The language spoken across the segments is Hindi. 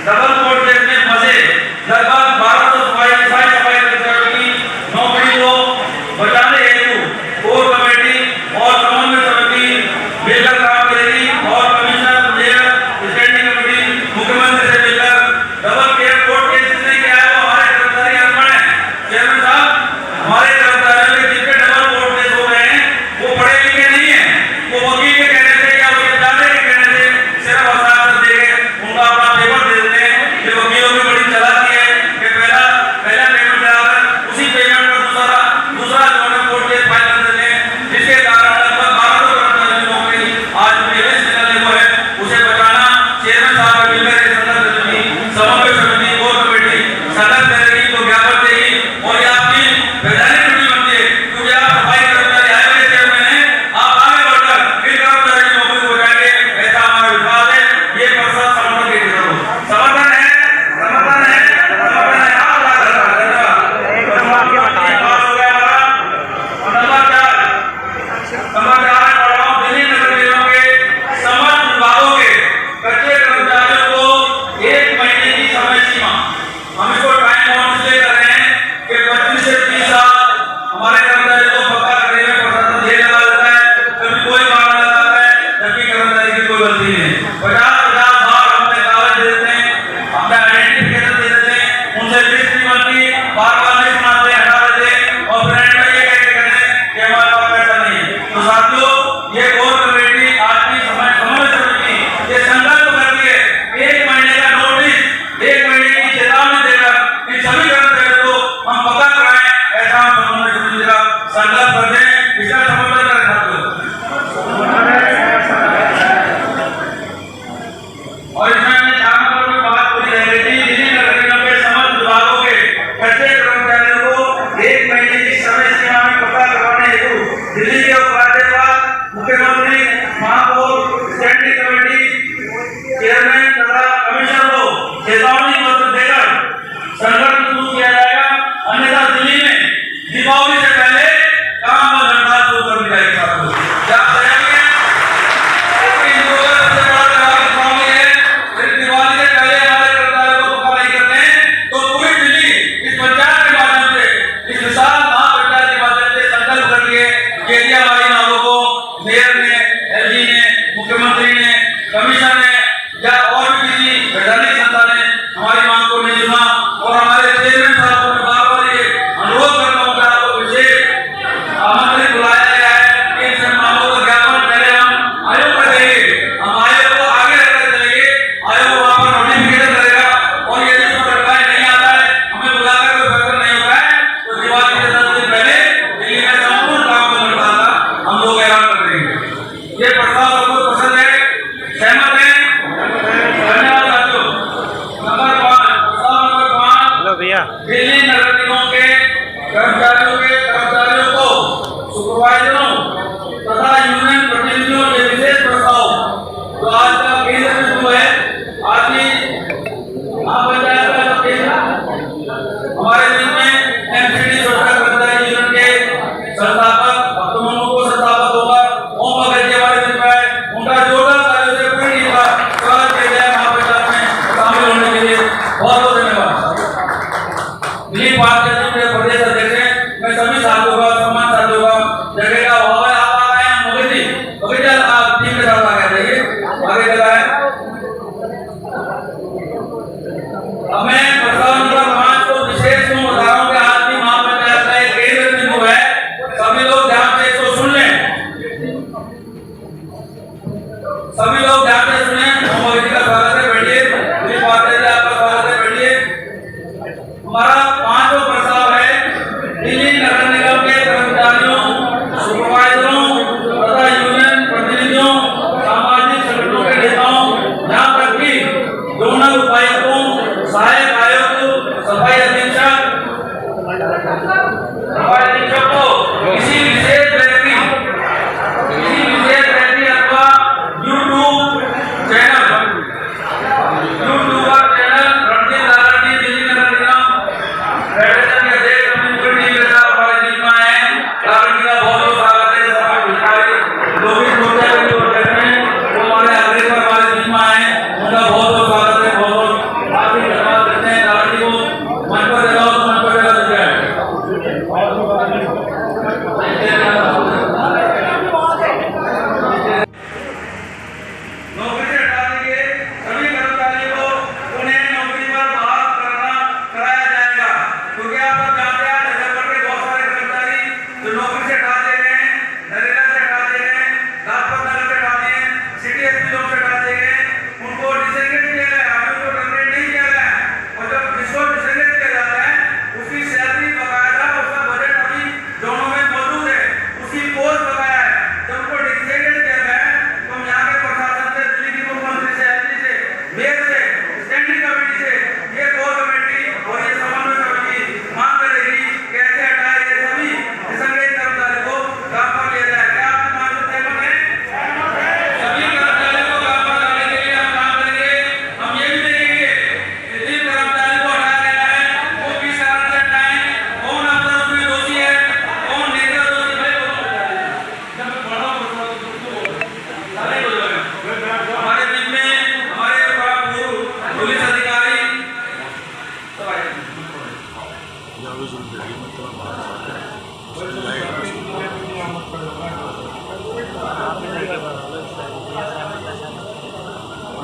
डबल कोर्ट केस में फंसे लगभग 1200 सफाई कर्मचारियों की नौकरी को बचाने हेतु कोर कमेटी और समन्वय समिति मिलकर काम करेगी और कमिश्नर, मेयर, स्टैंडिंग कमेटी मुख्यमंत्री से मिलकर डबल कोर्ट केस में क्या है, वो हमारे कर्मचारी अनपढ़ हैं। चेयरमैन साहब, हमारे कर्मचारियों के जिनके डबल कोर्ट केस हो गए हैं वो पढ़े लिखे नहीं है, वो वकील के कहने से या उसके दादे के कहने से सिर्फ हस्ताक्षर देके उनका अपना पेपर दे देते हैं। ये वकीलों की बड़ी चालाकी है कि पहला पेमेंट लगाकर उसी पेमेंट पर दूसरा जो कोर्ट केस फाइल कर देते हैं, जिसके कारण लगभग 1200 कर्मचारियों की नौकरी आज निवेश निकलने को है। उसे बचाना चेयरमैन साहब का मिलकर के संदर्भ समिति, समन्वय समिति, कोर कमेटी संदर्भ करेगी तो ज्ञापन देगी और ये आपकी वैधानिक ड्यूटी बनती है, क्योंकि आप सफाई कर्मचारी आए हुए चेयरमैन हैं, आप आगे बढ़कर इन कर्मचारी की नौकरी को बचाएंगे, ऐसा हमारा विश्वास है। ये प्रस्ताव समर्थन के समर्थन है, समर्थन है, समर्थन है। समाचार पढ़ रहा हूं, दिल्ली नगर निगम के समस्त विभागों के कच्चे कर्मचारियों को 1 महीने की समय सीमा, हम इसको टाइम बाउंड इसलिए कर रहे हैं कि 25 से 30 साल हमारे कर्मचारी को पक्का करने में प्रशासन देर लगा देता है, कभी कोई कारण लगाता है, जबकि कर्मचारी की कोई गलती नहीं है। 50-50 बार हमने कागज दे देते हैं, अपना आइडेंटिफिकेशन दे देते हैं, उनसे लिस्ट नहीं बनती, बार-बार लिस्ट बनाते हैं, हटा देते हैं और फिर एंड में ये कहते हैं कि हमारे पास पैसा नहीं है। तो साथियों, ये कोर कमेटी आज की समन्वय समिति ये संकल्प करती है 1 महीने का नोटिस, 1 महीने की चेतावनी देकर इन सभी कर्मचारियों को हम पक्का कराएं, ऐसा हम समन्वय समिति का संकल्प करते हैं। इसका समर्थन करें साथियों। और इसमें मैं चाहता हूं कि बात पूरी रह गई थी, दिल्ली नगर निगम के समस्त विभागों के कच्चे कर्मचारियों को 1 महीने की समय सीमा में पक्का करवाने हेतु दिल्ली के उपराज्यपाल, मुख्यमंत्री, महापौर, स्टैंडिंग कमेटी चेयरमैन तथा कमिश्नर को चेतावनी पत्र देकर संगठन शुरू किया जाएगा, अन्यथा दिल्ली में दीपावली से पहले काम बंद हड़ताल शुरू कर दी जाएगी। साथियों, क्या आप तैयारी है? हिंदुओं का सबसे बड़ा त्योहार दीपावली है, फिर दिवाली से पहले हमारे कर्मचारियों को पक्का नहीं करते हैं तो पूरी दिल्ली इस पंचायत के माध्यम से, इस विशाल महापंचायत के माध्यम से संकल्प करती है कि एरिया वाली मांगों को मेयर ने, एलजी ने, मुख्यमंत्री ने, कमिश्नर ने या और भी किसी वैधानिक संस्था ने हमारी मांग को नहीं सुना और हमारे चेयरमैन साहब को बार-बार ये अनुरोध करता हूं कि आपको विशेष आमंत्रित बुलाया गया है कि इन मांगों का ज्ञापन पहले हम आयोग को देंगे, हम आयोग को आगे रखकर चलेंगे, आयोग वहां पर नोटिफिकेशन करेगा और यदि उसको रिप्लाई नहीं आता है, हमें बुलाकर कोई फैसला नहीं होता है तो दिवाली से 10 दिन पहले दिल्ली में संपूर्ण काम बंद हड़ताल का हम लोग ऐलान कर देंगे। ये प्रस्ताव सबको पसंद है, सहमत है? धन्यवाद साथियों। नंबर 5, प्रस्ताव नंबर 5, दिल्ली नगर निगम के कर्मचारियों को सुपरवाइजरों तथा यूनियन प्रतिनिधियों के विशेष प्रस्ताव जो आज का केंद्र में शुरू है, आज की महापंचायत का जो केंद्र हमारे दिन में एमसीडी सोशल कर्मचारी यूनियन के संस्थापक भक्तमनु को संस्थापक होगा, ओम भगत जी हमारे दिन में है, उनका जोरदार तालियों से पूरी टीम का स्वागत किया जाए महापंचायत में शामिल होने के लिए। बहुत बहुत धन्यवाद। दिलीप पाल के प्रदेश अध्यक्ष हैं, मैं सभी साथियों का, सम्मान साथियों का जगह का अभाव है, आप आ गए हैं मोदी जी, अभी चल आप टीम के साथ आ गए थे, आगे चला है। अब मैं प्रस्ताव नंबर 5 को विशेष क्यों बता रहा हूं कि आज की महापंचायत का एक केंद्र बिंदु है, सभी लोग ध्यान से इसको सुन लें, सभी लोग ध्यान से सुने। मोदी का स्वागत है, बैठिए। दिलीप पाल जी आपका स्वागत है, बैठिए। हमारा 5वां प्रस्ताव है दिल्ली नगर निगम के कर्मचारियों, सुपरवाइजरों तथा यूनियन प्रतिनिधियों, सामाजिक संगठनों के नेताओं, यहाँ तक कि जोनल उपायुक्तों, सहायक आयुक्त, सफाई अधीक्षक को किसी विशेष व्यक्ति अथवा यूट्यूब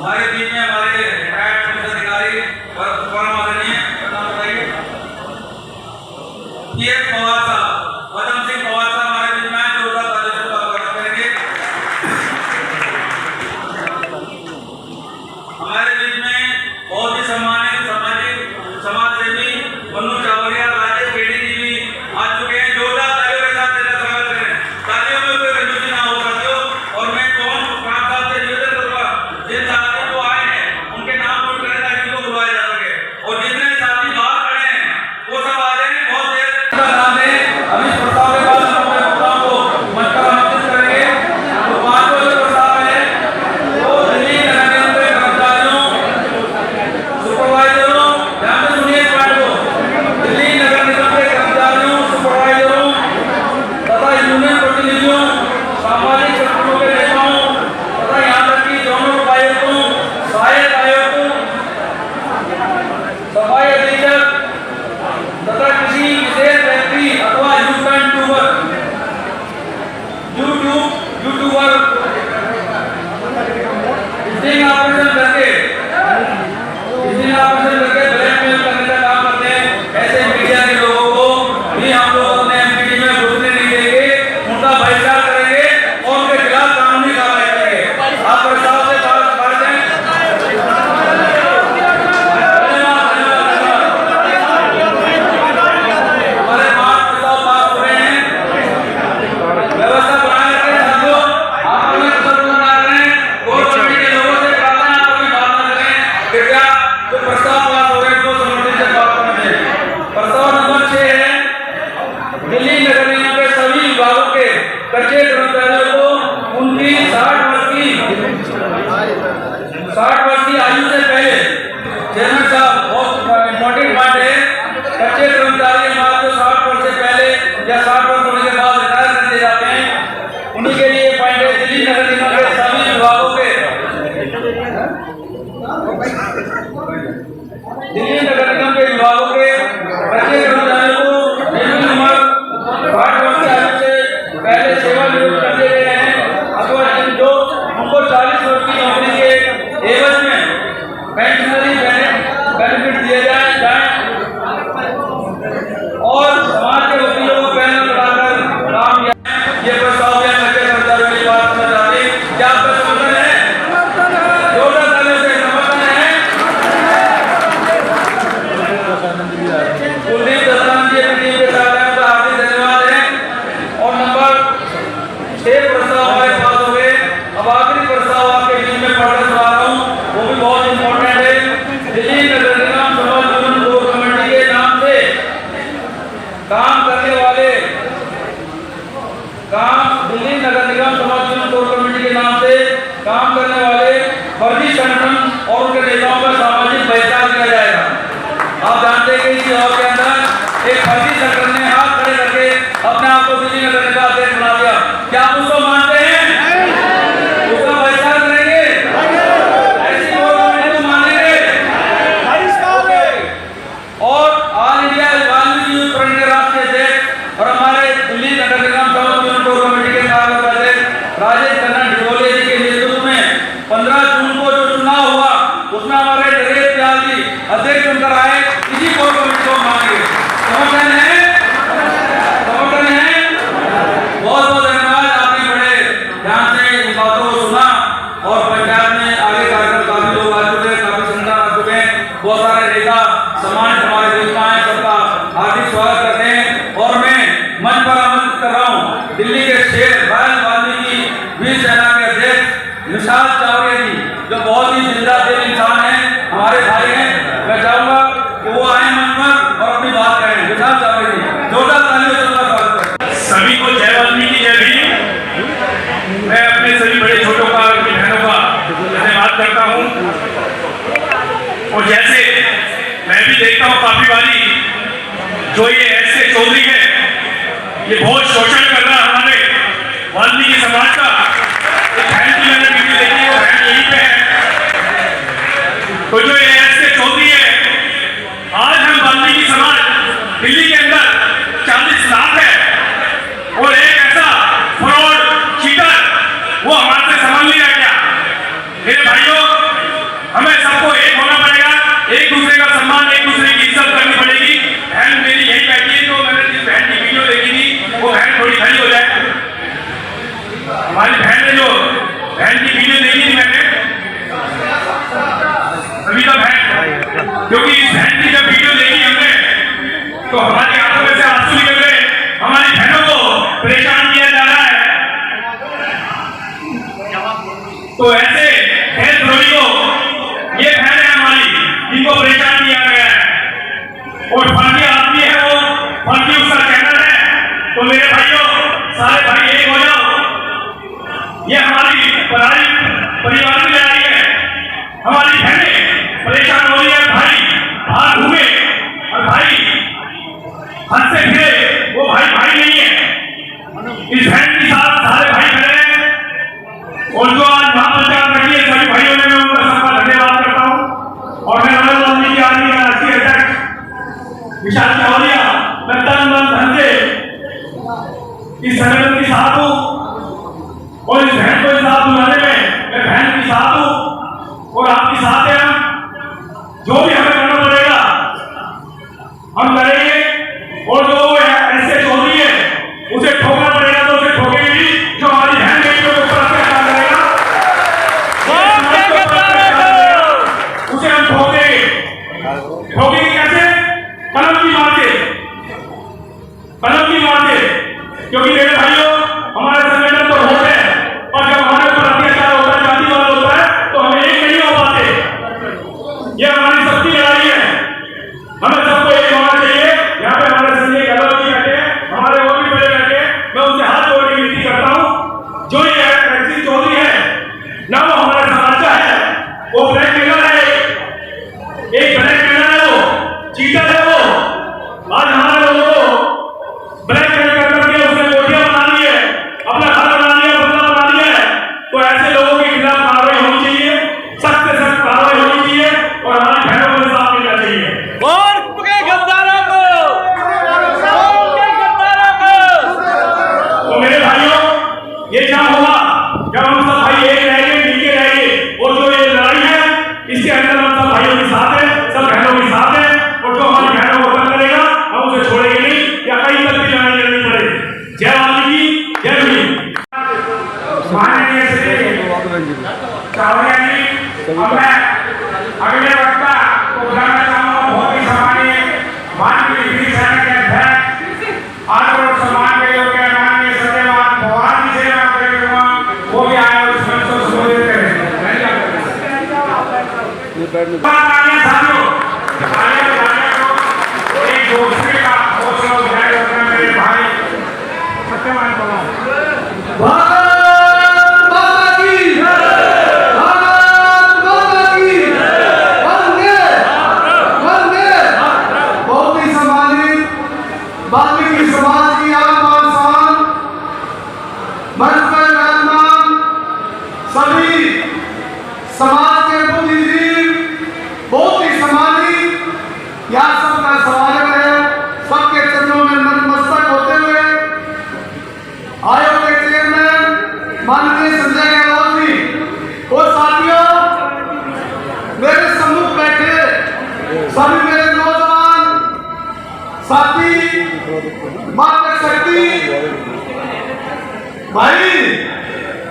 हमारे बीच में हमारे रिटायर्ड पुलिस अधिकारी परम आदरणीय नाम बताइए पीएस पवार साहब, पदम सिंह पवार साहब हमारे बीच में आए, जोरदार तालियों से स्वागत करेंगे। हमारे बीच में बहुत ही सम्मानित सामाजिक समाजसेवी मनु चावलिया, राजेश केडी जी भी आ चुके हैं। जोरदार तालियों के साथ मेरा स्वागत करें। तालियों में कोई कंजूसी ना हो साथियों। और मैं कौन खान साहब से निवेदन करूंगा, जिन साथी जो आए हैं उनके नाम नोट करें ताकि उनको बुलवाया जा सके, और जितने साथी बाहर खड़े हैं वो सब आ जाएं। बहुत देर का नाम है। अभी इस प्रस्ताव के बाद हम अपने प्रोग्राम को मंच पर आमंत्रित करेंगे। तो पांचों जो प्रस्ताव है वो दिल्ली नगर निगम के कर्मचारियों, सुपरवाइजरों, ध्यान से सुनिए इस पॉइंट को, दिल्ली नगर निगम के कर्मचारियों, सुपरवाइजरों तथा यूनियन प्रतिनिधियों, सामाजिक संगठनों के नेताओं तथा यहाँ तक कि जोनल उपायुक्तों, सहायक आयुक्तों, सफाई अधीक्षक तथा किसी विशेष व्यक्ति अथवा यूट्यूबर स्टिंग ऑपरेशन करके ब्लैकमेल करने का काम करते हैं, ऐसे मीडिया के लोगों को भी हम लोग अपने एमपीटी में घुसने नहीं देंगे, उनका बहिष्कार करेंगे और उनके खिलाफ कानूनी कार्रवाई करेंगे। आप प्रस्ताव से बाहर जाएं। हमारे 5 प्रस्ताव पास हो रहे हैं। व्यवस्था बनाए रखें साथियों। आप लोग बना रहे हैं। कोर कमेटी के लोगों से प्रार्थना है, आप कोई बात न करें। कृपया जो प्रस्ताव पास हो रहे हैं उसको समझने से बात करना चाहिए। प्रस्ताव नंबर 6 है, दिल्ली नगर निगम के सभी विभागों के कच्चे कर्मचारियों को उनकी 60 वर्ष की आयु से पहले, चेयरमैन साहब बहुत इंपॉर्टेंट पॉइंट है, कच्चे कर्मचारी हमारे जो 60 वर्ष से पहले या 60 वर्ष होने के बाद रिटायर कर दिए जाते हैं, उन्हीं के लिए पॉइंट है। दिल्ली नगर निगम के सभी विभागों के कच्चे कर्मचारियों को जिनकी उम्र 60 वर्ष की आयु से पहले सेवानिवृत्त कर दिए गए हैं अथवा जो उनको 40 वर्ष की नौकरी के एवज में पेंशनरी बेनिफिट दिए जाए और समाज के वकीलों को पैनल बनाकर काम किया। ये प्रस्ताव है कच्चे कर्मचारियों की बात करना चाहते हैं। क्या आपका समर्थन है? जोरदार तालियों से समर्थन है। कुलदीप दत्तानंद जी अपनी टीम के साथ हैं, उनका हार्दिक धन्यवाद है। और नंबर 6 प्रस्ताव हमारे पास हो गए। अब आखिरी प्रस्ताव आपके बीच में पढ़कर सुना रहा हूँ, वो भी बहुत इंपॉर्टेंट है। दिल्ली नगर निगम समाज जीवन कोर कमेटी के नाम से काम करने वाले दिल्ली नगर निगम समाज जीवन कोर कमेटी के नाम से काम करने वाले फर्जी संगठन और उनके नेताओं का सामाजिक बहिष्कार किया जाएगा। आप जानते हैं कि इस चुनाव के अंदर एक फर्जी संगठन ने हाथ खड़े करके अपने आप को दिल्ली नगर निगम अध्यक्ष बना दिया। क्या आप उसको मानते हैं? उसका बहिष्कार करेंगे? ऐसी गवर्नमेंट को मानेंगे? और all India Valmiki youth front के राष्ट्रीय अध्यक्ष और हमारे दिल्ली नगर निगम समाज जीवन कोर कमेटी के कार्यकारी अध्यक्ष राजेश खन्ना ढिगोले जी के नेतृत्व में 15 जून को जो चुनाव हुआ उसमें हमारे नरेश दयाल जी अध्यक्ष बनकर आए। इसी कोर कमेटी को मानेंगे। समर्थन है? समर्थन है? बहुत बहुत धन्यवाद। आपने बड़े ध्यान से इन बातों को सुना और पंचायत में आगे कार्यक्रम काफी लोग आ चुके हैं, काफी संगठन आ चुके हैं, बहुत सारे नेता सम्मानित हमारे बीच में आए, सबका हार्दिक स्वागत करते हैं। और मैं मंच पर आमंत्रित कर रहा हूँ दिल्ली के शेर रायल वाल्मीकि वीर सेना के अध्यक्ष निशांत चावड़िया जी, जो बहुत ही जिंदा दिल इंसान है, हमारे भाई हैं। मैं चाहूंगा कि वो आए मंच पर और अपनी बात करें। निशांत चावड़िया जी, जोरदार तालियों से उनका स्वागत करें। सभी को जय वाल्मीकि जय भीम। मैं अपने सभी बड़े छोटों का और बहनों का धन्यवाद करता हूँ। और जैसे मैं भी देखता हूँ काफी बारी जो ये ऐसे चौधरी है, ये बहुत शोषण कर रहा है हमारे वाल्मीकि समाज का। एक बहन की मैंने वीडियो देखी, वो बहन यहीं पे है। तो जो ये ऐसे चौधरी है, आज हम वाल्मीकि समाज दिल्ली के अंदर 40 लाख है और एक ऐसा फ्रॉड चीटर वो हमारे से समझ नहीं आ गया। मेरे भाइयों, क्योंकि इस बहन की जब वीडियो देखी हमने तो हमारी आंखों में से आंसू निकल गए। हमारी बहनों को परेशान किया जा रहा है। तो ऐसे देशद्रोही को, ये बहन है हमारी, इनको परेशान किया गया है और फर्जी आदमी है वो, फर्जी उसका चैनल है। तो मेरे भाइयों, सारे भाई एक हो जाओ। ये हमारी परिवार की लड़ाई है। हमारी बहनें परेशान हो रही है। भाई बाहर घूमे और भाई हंसते फिरे, वो भाई भाई नहीं है। इस बहन के साथ सारे भाई खड़े हैं और जो आज महापंचायत बैठी है सभी भाइयों ने, मैं उनका सबका धन्यवाद करता हूँ। और मैं नरेंद्र मोदी की आर्मी का राष्ट्रीय अध्यक्ष विशाल चावलिया, मैं तन मन धन से इस संगठन के साथ हूँ और इस बहन को साथ बुलाने में मैं बहन के साथ हूँ और आपके साथ हैं। हम जो भी हमें करना पड़ेगा हम करेंगे और जो ऐसे चौधरी है उसे ठोकना पड़ेगा तो उसे ठोकेंगे भी। जो हमारी बहन बेटियों के ऊपर अत्याचार करेगा उसे हम ठोकेंगे। ठोकेंगे कैसे? कलम की मार से, कलम की मार से। क्योंकि मेरे भाइयों, हमारे संगठन तो होते हैं और जब हमारे ऊपर अत्याचार होता है, जातिवाद होता है, तो हम एक नहीं हो पाते। यह हमारी सबकी लड़ाई है। हमें सबको एक होना चाहिए। यहाँ पे हमारे संजय यादव जी बैठे हैं, हमारे और भी बड़े बैठे हैं। मैं उनसे हाथ जोड़ के विनती करता हूँ, जो ये रंजीत चौधरी है ना, वो हमारा समाज का है, वो ब्लैक मेलर है, एक ब्लैक मेलर है, वो चीटर है। वो आज हमारे लोगों को ब्लैक मेल कर करके उसने कोठियां बना ली है, अपना घर बना लिया, बंगला बना लिया है। तो ऐसे लोगों के खिलाफ कार्रवाई होनी चाहिए, सख्त से सख्त कार्रवाई होनी चाहिए और हमारी बहनों को इंसाफ मिलना चाहिए। तो मेरे भाइयों, ये क्या होगा जब हम सब भाई एक रहेंगे, मिलके रहेंगे और जो ये लड़ाई है इसके अंदर हम सब भाइयों के साथ हैं, सब बहनों के साथ हैं और जो हमारी बहनों को बंद करेगा हम उसे छोड़ेंगे नहीं या कहीं तक भी लड़ाई लड़नी पड़े। जय वाल्मीकि, जय भीम। माननीय श्री चावलिया जी, अब मैं अगले वक्ता को बुलाना चाहूंगा। बहुत ही सम्मानीय माननीय श्री सेना के अध्यक्ष आदर और सम्मान के योग्य माननीय सत्यवान पवार जी से मैं करूंगा, वो भी आए और स्वयं को संबोधित करें। साथियों, एक दूसरे का हौसला उठाए रखना मेरे भाई सत्यवान पवार। वाल्मीकि समाज की आन शान, मंच पर विराजमान सभी समाज के बुद्धिजीवी, बहुत ही सम्मानित, यहाँ सबका स्वागत है। सबके चरणों में नतमस्तक होते हुए आयोग के चेयरमैन माननीय संजय यादव जी और साथियों, मेरे सम्मुख बैठे सभी मेरे नौजवान साथी, मातृ शक्ति भाई,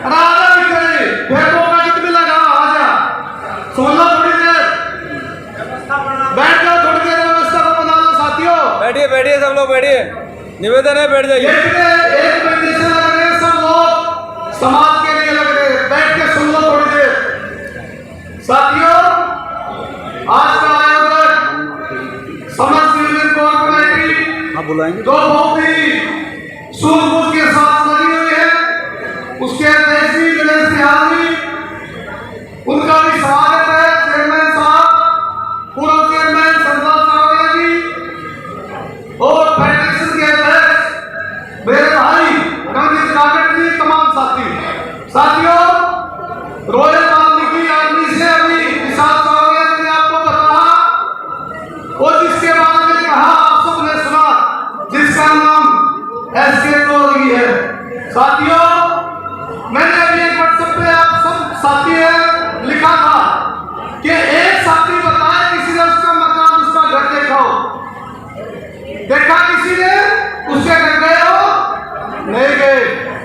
आजा करे भेदों का गीत भी लगा, आजा सुन लो थोड़ी देर, बैठ जाओ थोड़ी देर, व्यवस्था को बना लो साथियों। बैठिए बैठिए सब लोग बैठिए, निवेदन है बैठ जाइए। एक निर्देशन लग रहे हैं, सब लोग समाज के लिए लग रहे हैं, बैठ के सुन लो थोड़ी देर साथियों। आज का आयोजन समस्त यूनियन कोर कमेटी बुलाएंगे जो बहुत ही सूझबूझ के साथ लगी हुई है, उसके अध्यक्ष गणेश बिहार जी, उनका भी स्वागत है। चेयरमैन साहब, पूर्व चेयरमैन संजय चावलिया जी और फेडरेशन के अध्यक्ष मेरे भाई रंजीत कागट जी, तमाम साथियों, रॉयल वाल्मीकि आर्मी से अभी विशाल चावलिया जी ने आपको बताया और जिसके बारे में कहा आप सबने सुना, जिसका नाम एसके चौधरी है। साथियों, मैंने अभी एक व्हाट्सएप पे आप सब साथी है लिखा था कि एक साथी बताया किसी ने उसका मकान, उसका घर देखा हो, देखा किसी ने, उसके घर गए हो, नहीं गए।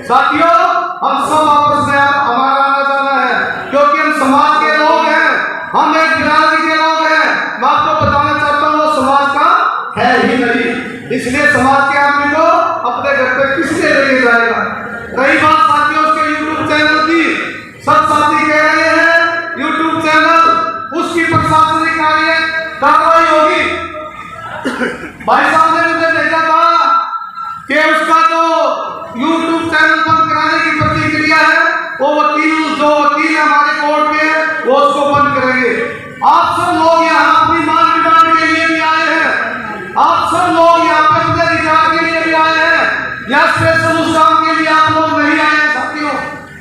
साथियों, हम सब आपस में हमारा आना जाना है, क्योंकि हम समाज के लोग हैं, हम एक बिरादरी के लोग हैं। मैं आपको बता इसलिए समाज के आदमी को अपने घर पे किसने लेके जाएगा। रही बात साथियों उसके यूट्यूब चैनल की, सब साथी कह रहे हैं यूट्यूब चैनल उसकी प्रशासनिक कार्रवाई होगी। भाई साहब ने मुझे भेजा था कि उसका जो यूट्यूब चैनल बंद कराने की प्रतिक्रिया है वो जो वकील है हमारे कोर्ट के वो उसको बंद करेंगे। आप सब लोग यहाँ अपनी मांग डिमांड के लिए भी आए हैं, आप सब लोग यहाँ पे अपने अधिकार के लिए भी आए हैं, यहाँ स्पेशल उस काम के लिए आप लोग नहीं आए हैं साथियों।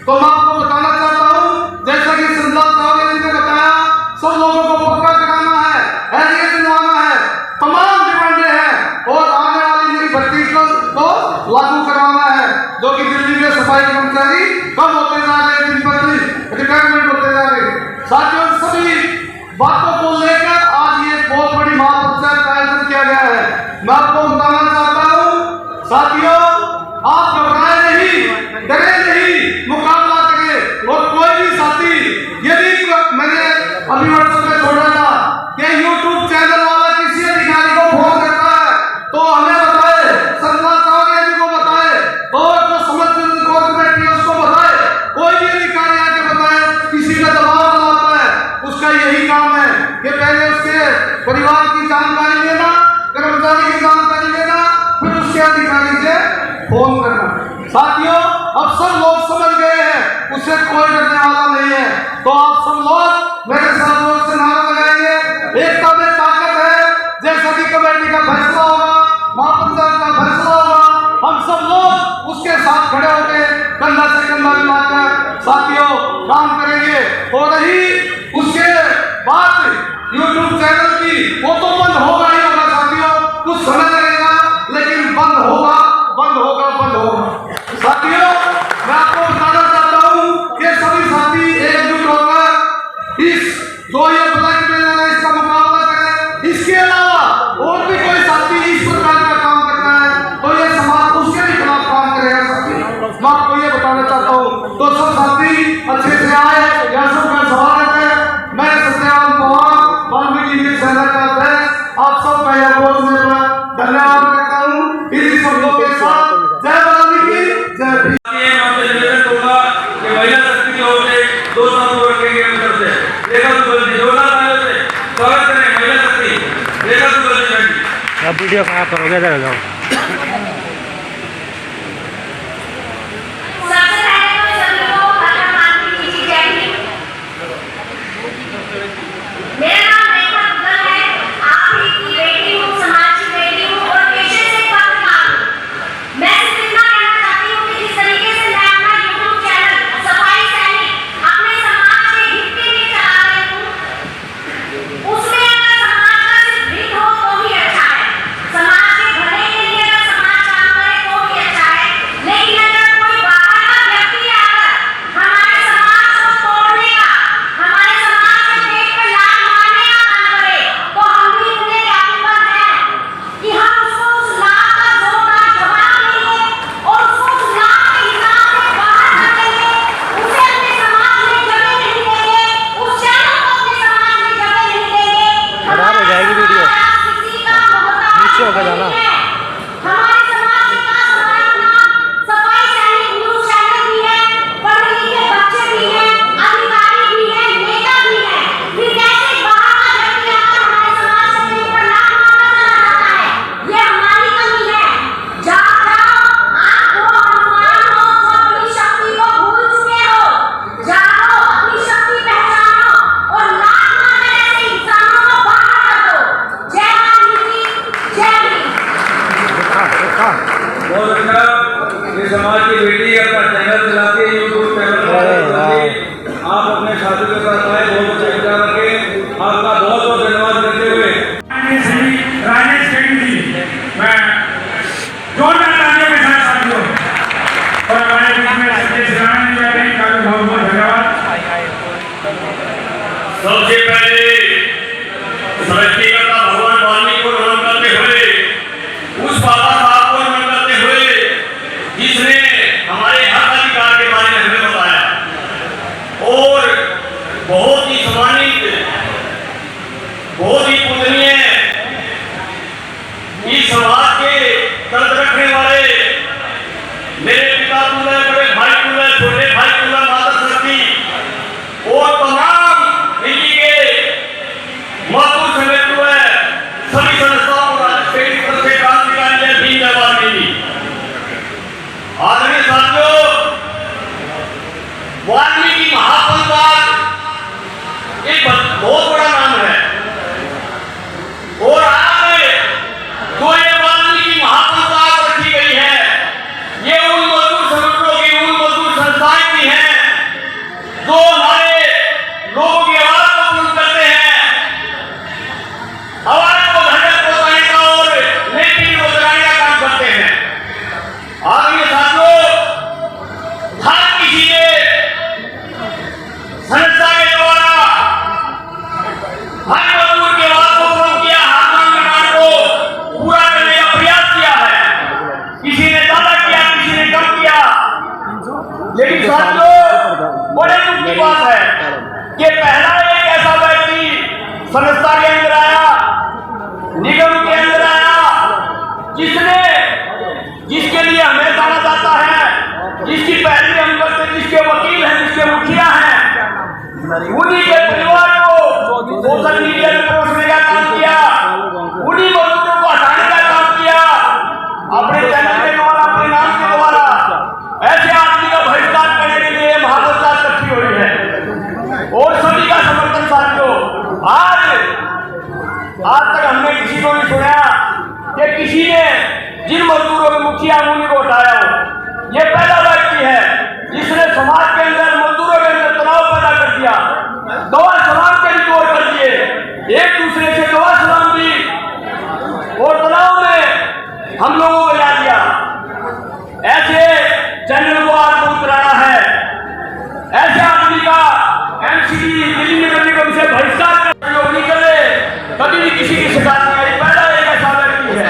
तो मैं आपको बताना चाहता हूँ जैसा कि संदर्भ साहब ने बताया सब लोगों को पक्का कराना है, हैरियत दिलाना है, तमाम डिमांडें हैं और आने वाली नई भर्ती को लागू करवाना है जो कि दिल्ली में सफाई कर्मचारी कम होते जा रहे हैं, दिन पर दिन रिटायरमेंट होते जा रहे हैं। साथियों सभी बातों को लेकर आज ये बहुत बड़ी महापंचायत का आयोजन किया गया है। मैं आपको बताना चाहता हूँ साथियों आप घबराए नहीं, डरे नहीं, मुकाबला करें। और कोई भी साथी यदि मैंने अभी व्हाट्सएप में छोड़ा था कि यूट्यूब चैनल वाला किसी अधिकारी को फोन करता है तो हमें बताए, संवाद जी को बताए और जो समझ कोर कमेटी है उसको बताए, कोई भी अधिकारी आके बताए। किसी का दबाव डालता है उसका यही काम है कि पहले उसके परिवार की जानकारी लेना, कर्मचारी की जानकारी लेना, फिर उसके अधिकारी से फोन करना। साथियों अब सब लोग समझ गए हैं, उससे कोई डरने वाला नहीं है। तो आप सब लोग मेरे साथ जोर से नारा लगाएंगे, एकता में ताकत है। जैसा कि कमेटी का फैसला होगा, महापंचायत का फैसला होगा, हम सब लोग उसके साथ खड़े होकर कंधा से कंधा मिलाकर साथियों काम करेंगे। हो रही उसके बाद यूट्यूब चैनल की वो तो बंद होगा ही होगा साथियों, कुछ समय लगेगा लेकिन बंद होगा, बंद होगा, बंद होगा। साथियों मैं आपको बताना चाहता हूँ कि सभी साथी एकजुट होकर इस जो ये ब्लैक मेल है इसका मुकाबला करें। इसके अलावा और भी कोई साथी इस प्रकार का काम करता है तो ये समाज उसके भी खिलाफ काम करेगा साथी। मैं आपको ये बताना चाहता हूँ तो सब साथी अच्छे से आए, यहाँ सबका स्वागत है। मैं सत्यवान पवार वाल्मीकि मित्र सेना का अध्यक्ष आप सबका यह बोलने पर धन्यवाद करता हूँ। इन्हीं शब्दों के साथ जय वाल्मीकि जय भीम। निवेदन दूंगा कि महिला शक्ति की ओर से 2 शब्द रखेंगे हम तरफ से। रेखा दुबे जोरदार तालियों से स्वागत करें महिला शक्ति रेखा दुबे जी। अब वीडियो खराब करोगे, इधर आ जाओ। समाज की बेटी अपना चैनल चलाती है, यूट्यूब चैनल आप अपने साथी के साथ आए, बहुत अच्छा विचार रखें। आपका बहुत बहुत धन्यवाद करते हुए मैं जोरदार तालियों के साथ साथियों और हमारे बीच में सत्य सिराना जी आए हैं, काफी बहुत बहुत धन्यवाद। सबसे पहले सृष्टिकर्ता भगवान वाल्मीकि को नमन करते हुए उस बाबा साहब को नमन करते हुए जिसने हमारे हक अधिकार के बारे में हमें बताया और बहुत ही सम्मानित, बहुत ही पूजनीय इस समाज के संस्था के अंदर आया, निगम के अंदर आया, जिसके लिए हमें जाना जाता है, जिसकी पैरवी हम करते, जिसके वकील हैं, जिसके मुखिया हैं, उन्हीं के परिवार को सोशल मीडिया में परोसने का काम किया, उन्हीं मजदूरों को हटाने का काम किया, अपने चैनल के द्वारा, अपने नाम के द्वारा। ऐसे आदमी का बहिष्कार करने के लिए महामोर्चा इकट्ठी हुई है और सभी का समर्थन साथियों। आज तक हमने किसी को नहीं सुना कि किसी ने जिन मजदूरों के मुखिया उन्हीं को हटाया हो। ये पहला व्यक्ति है जिसने समाज के अंदर, मजदूरों के अंदर तनाव पैदा कर दिया, दवा सलाम के तौर कर दिए, एक दूसरे से दवा सलाम दी और तनाव में हम लोगों को ला दिया। ऐसे चैनल को आज दूर कराना है। ऐसे आदमी का एमसीडी दिल्ली नगर निगम से बहिष्कार नहीं करे, कभी भी किसी की शिकायत नहीं आई। पहला एक ऐसा व्यक्ति है।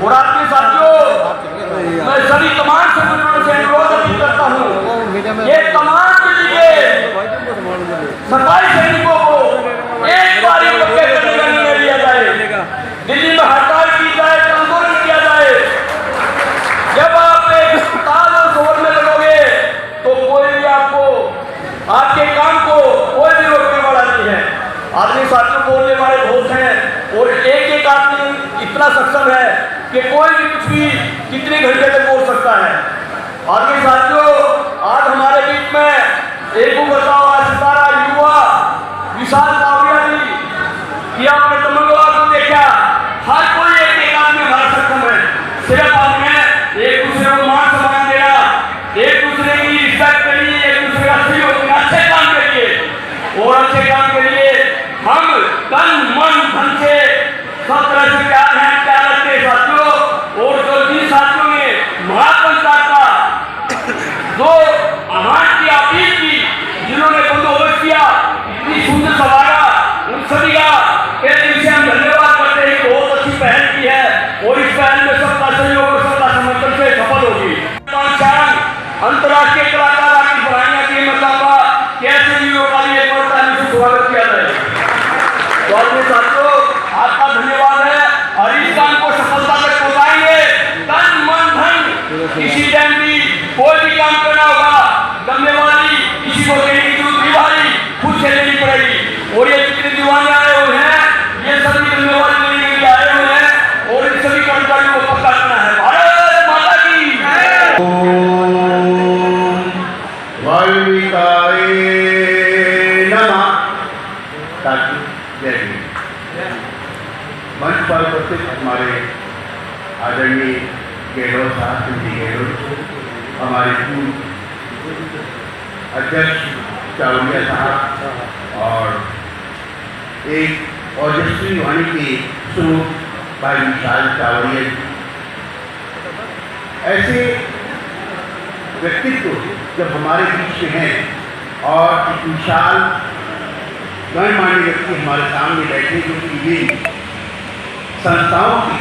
और आपके साथियों, मैं सभी तमाम संगठनों से अनुरोध अपील करता हूँ, ये तमाम के सफाई सैनिकों को एक बार ही पक्के करने का निर्णय लिया जाए, दिल्ली में हड़ताल की जाए, आंदोलन किया जाए। जब आप एक ताल और शोर में लगोगे तो कोई भी आपके काम को कोई भी रोकने वाला नहीं है। आदमी साथियों बोलने वाले बहुत हैं और एक आदमी इतना सक्षम है कि कोई भी कुछ भी कितने घंटे तक बोल सकता है। आदमी साथियों, आज हमारे बीच में एक बताओ सितारा युवा विशाल कावड़िया जी की आपने तमंगवा को देखा। हर कोई एक आदमी हमारा सक्षम है। सिर्फ आपने एक दूसरे को मान सम्मान देना, एक दूसरे की रिस्पेक्ट करिए, एक दूसरे का सहयोग करना, अच्छे काम करिए और अच्छे काम के लिए हम तन मन धन से सब तरह से प्यार है, प्यार रखते साथियों। और जो जिन साथियों ने महापंचायत का जो आह्वान की, अपील की, जिन्होंने बंदोबस्त किया, इतनी सुंदर सवारा, उन सभी का कहते से हम धन्यवाद करते हैं। बहुत अच्छी पहल की है और इस पहल में सबका सहयोग और सबका समर्थन से सफल होगी। अंतर्राष्ट्रीय कलाकार आपकी बढ़ाइयाँ की मताबा कैसे भी होगा, ये से स्वागत किया जाए। तो अपने साथियों, आपका धन्यवाद है और इस काम को सफलता तक पहुंचाएंगे। तन मन धन किसी टाइम भी कोई भी काम करना होगा, जिम्मेवारी किसी को देने की जरूरत नहीं, भारी खुद से लेनी पड़ेगी। और ये जितने दीवाने आए हुए हैं, ये सभी जिम्मेवारी लेने के लिए आए हुए हैं और इन सभी कर्मचारियों को पक्का करना है। भारत माता की वायुविकारे नमः। जय हिंद। मंच पर उपस्थित हमारे आदरणीय गहलोत साहब, श्री गहलोत, हमारे पूर्व अध्यक्ष चावड़िया साहब और एक ओजस्वी वाणी के स्वरूप भाई विशाल चावड़िया। ऐसे व्यक्तित्व जब हमारे बीच में हैं और एक विशाल गणमान्य व्यक्ति हमारे सामने बैठे, जो कि ये संस्थाओं की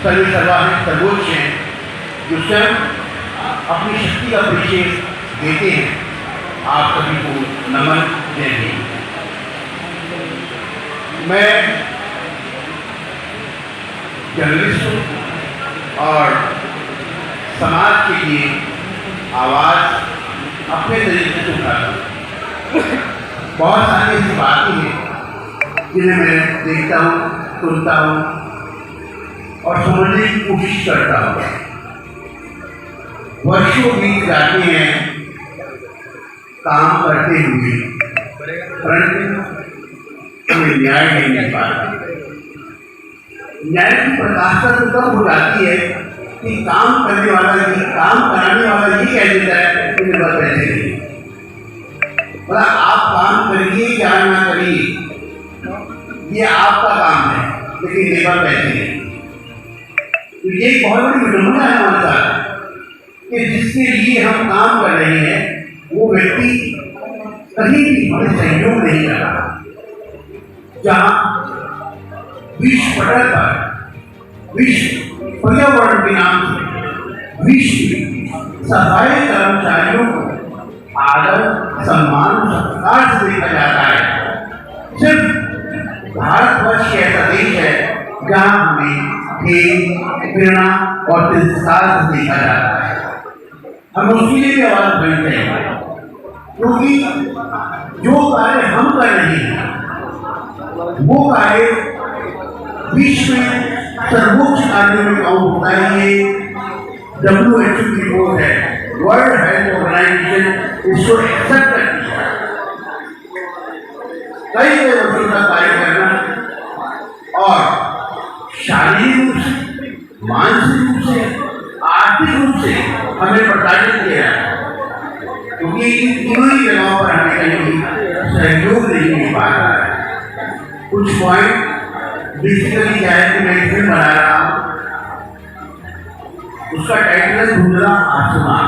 सर्वोच्च हैं, जो स्वयं अपनी शक्ति का परिचय देते हैं, आप सभी को नमन। जय हिंद। मैं जर्नलिस्ट हूँ और समाज के लिए आवाज़ अपने तरीके से उठाता हूँ। बहुत सारी ऐसी बातें हैं जिन्हें मैं देखता हूँ, सुनता हूँ और समझने की कोशिश करता हूँ। वर्षों बीत जाते हैं काम करते हुए, परंतु हमें न्याय नहीं मिल पाता। न्याय की प्रकाशता तो तब हो जाती है कि काम करने वाला ही, काम कराने वाला ही कह देता है कि मेरे पास पैसे नहीं। बोला आप काम करिए या ना करिए, ये आपका काम है, लेकिन मेरे पास पैसे नहीं। तो ये बहुत बड़ी विडंबना है हमारे साथ कि जिसके लिए हम काम कर रहे हैं वो व्यक्ति कहीं भी हमें सहयोग नहीं कर रहा। जहाँ विश्व पटल पर विश्व पर्यावरण के नाम से विश्व सफाई कर्मचारियों को आदर सम्मान सत्कार से देखा जाता है, सिर्फ भारतवर्ष के ऐसा देश है जहाँ हमें खेल, प्रेरणा और तिरस्कार से देखा जाता है। हम उसके लिए भी आवाज बनते हैं, क्योंकि जो कार्य हम कर रहे हैं वो कार्य विश्व में सर्वोच्च कार्य में काउंट होता है। ये WHO की रिपोर्ट है, वर्ल्ड हेल्थ ऑर्गेनाइजेशन इसको एक्सेप्ट करती है। कई कई वर्षों का कार्य करना और शारीरिक रूप से, मानसिक रूप से, आर्थिक रूप से हमें प्रताड़ित किया है, क्योंकि इन तीनों ही जगहों पर हमें कहीं सहयोग नहीं मिल पा रहा है। कुछ पॉइंट बेसिकली क्या है कि मैं फिल्म बना रहा हूँ, उसका टाइटल है धुंधला आसमान।